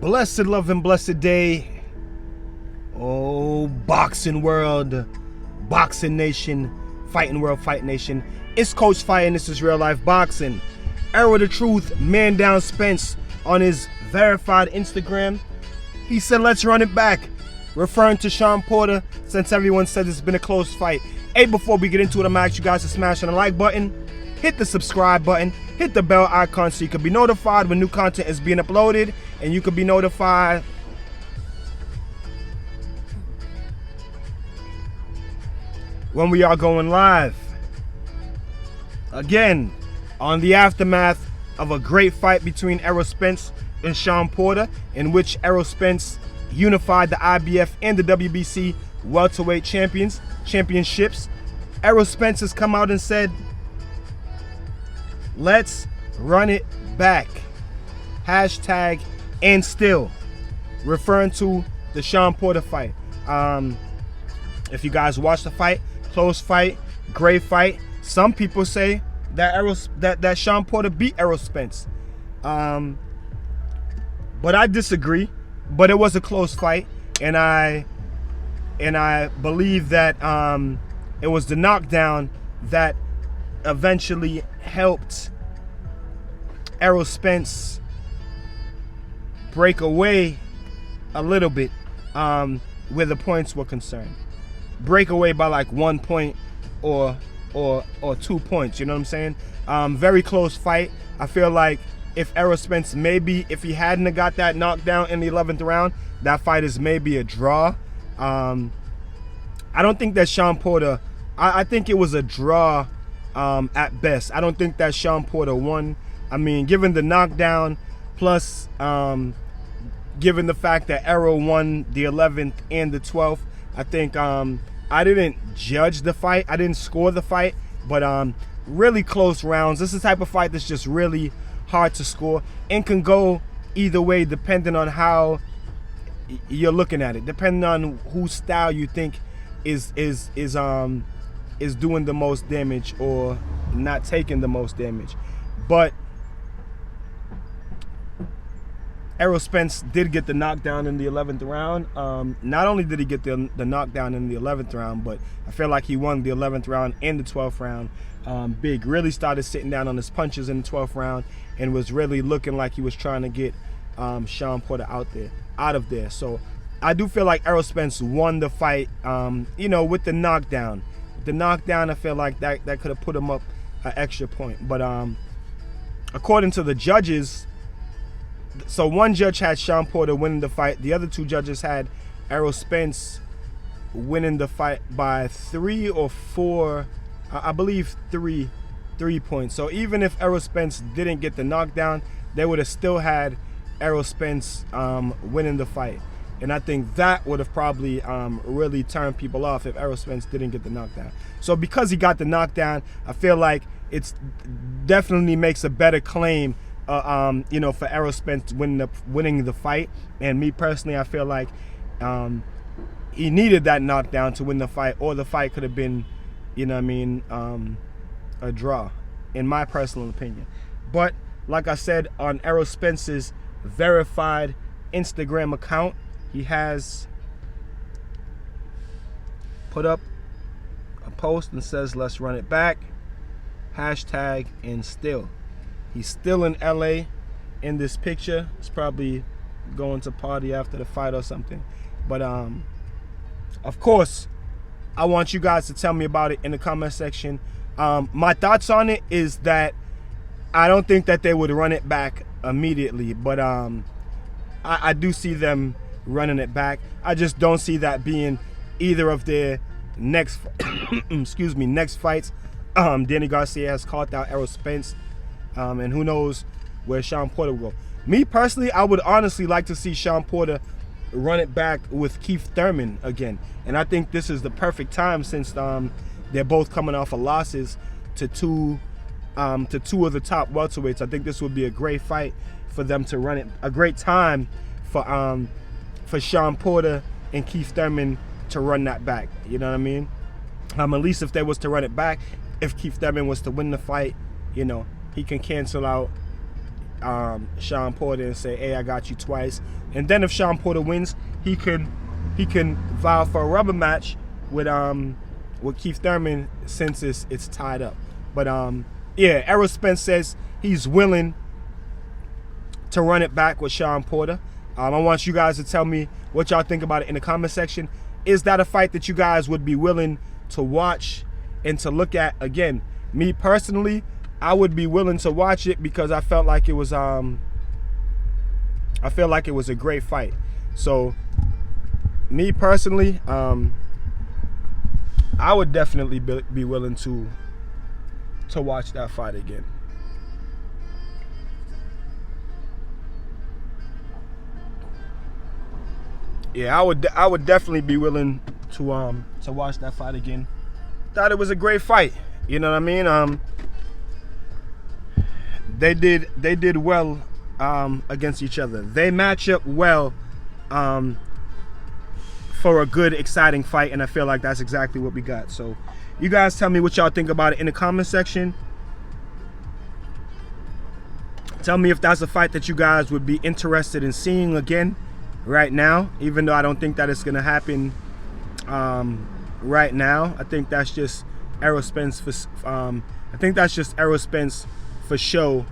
Blessed love and blessed day. Oh, boxing world, boxing nation, fighting world, fight nation. It's Coach Fight and this is real life boxing. Errol the Truth, man down Spence on his verified Instagram. He said, let's run it back, referring to Shawn Porter, since everyone says it's been a close fight. Hey, before we get into it, I'm gonna ask you guys to smash on the like button, hit the subscribe button, hit the bell icon so you can be notified when new content is being uploaded, and you can be notified when we are going live. Again, on the aftermath of a great fight between Errol Spence and Shawn Porter, in which Errol Spence unified the IBF and the WBC welterweight championships. Errol Spence has come out and said, let's run it back. Hashtag and still, referring to the Shawn Porter fight. If you guys watched the fight, close fight, great fight. Some people say that that Shawn Porter beat Errol Spence. But I disagree. But it was a close fight, and I believe that it was the knockdown that eventually helped Errol Spence break away a little bit where the points were concerned. Break away by like 1 point or 2 points, you know what I'm saying? Very close fight. I feel like if Errol Spence, maybe if he hadn't got that knockdown in the 11th round, that fight is maybe a draw. I don't think that Shawn Porter, I think it was a draw at best. I don't think that Shawn Porter won. I mean, given the knockdown, plus given the fact that Errol won the 11th and the 12th, I think I didn't judge the fight. I didn't score the fight, but really close rounds. This is the type of fight that's just really hard to score and can go either way depending on how you're looking at it, depending on whose style you think is doing the most damage or not taking the most damage. But Errol Spence did get the knockdown in the 11th round. Not only did he get the knockdown in the 11th round, but I feel like he won the 11th round and the 12th round. Big really started sitting down on his punches in the 12th round and was really looking like he was trying to get Shawn Porter out of there. So I do feel like Errol Spence won the fight, you know, with the knockdown. The knockdown, I feel like that could have put him up an extra point. But according to the judges, so one judge had Shawn Porter winning the fight. The other two judges had Errol Spence winning the fight by 3 or 4, I believe 3 points. So even if Errol Spence didn't get the knockdown, they would have still had Errol Spence winning the fight. And I think that would have probably really turned people off if Errol Spence didn't get the knockdown. So because he got the knockdown, I feel like it's definitely makes a better claim, you know, for Errol Spence winning the fight. And me personally, I feel like he needed that knockdown to win the fight, or the fight could have been, you know what I mean, a draw, in my personal opinion. But like I said, on Errol Spence's verified Instagram account, he has put up a post and says, let's run it back, hashtag and still. He's still in LA in this picture. He's probably going to party after the fight or something. But of course, I want you guys to tell me about it in the comment section. My thoughts on it is that I don't think that they would run it back immediately, but I do see them running it back. I just don't see that being either of their next next fights. Danny Garcia has called out Errol Spence, and who knows where Shawn Porter will go. Me personally, I would honestly like to see Shawn Porter run it back with Keith Thurman again. And I think this is the perfect time, since they're both coming off of losses to two of the top welterweights. I think this would be a great fight for them to run it, a great time for Shawn Porter and Keith Thurman to run that back. You know what I mean? At least if they was to run it back, if Keith Thurman was to win the fight, you know, he can cancel out Shawn Porter and say, hey, I got you twice. And then if Shawn Porter wins, he can vow for a rubber match with Keith Thurman since it's tied up. But yeah, Errol Spence says he's willing to run it back with Shawn Porter. I want you guys to tell me what y'all think about it in the comment section. Is that a fight that you guys would be willing to watch and to look at? Again, me personally, I would be willing to watch it because I felt like it was a great fight. So me personally, I would definitely be willing to watch that fight again. Yeah, I would definitely be willing to watch that fight again. Thought it was a great fight. You know what I mean? They did well against each other. They match up well for a good, exciting fight, and I feel like that's exactly what we got. So you guys tell me what y'all think about it in the comment section. Tell me if that's a fight that you guys would be interested in seeing again right now, even though I don't think that it's gonna happen right now. I think that's just Errol Spence for show,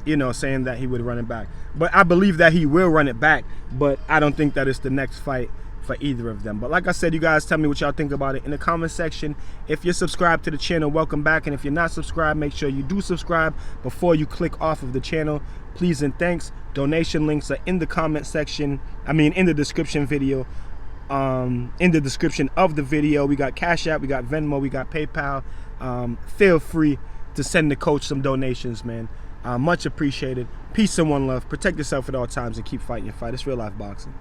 you know, saying that he would run it back. But I believe that he will run it back, but I don't think that it's the next fight for either of them. But like I said, you guys tell me what y'all think about it in the comment section. If you're subscribed to the channel, welcome back. And if you're not subscribed, make sure you do subscribe before you click off of the channel. Please and thanks. Donation links are in the comment section. I mean, in the description video. In the description of the video. We got Cash App, we got Venmo, we got PayPal. Feel free to send the coach some donations, man. Much appreciated. Peace and one love. Protect yourself at all times and keep fighting your fight. It's real life boxing.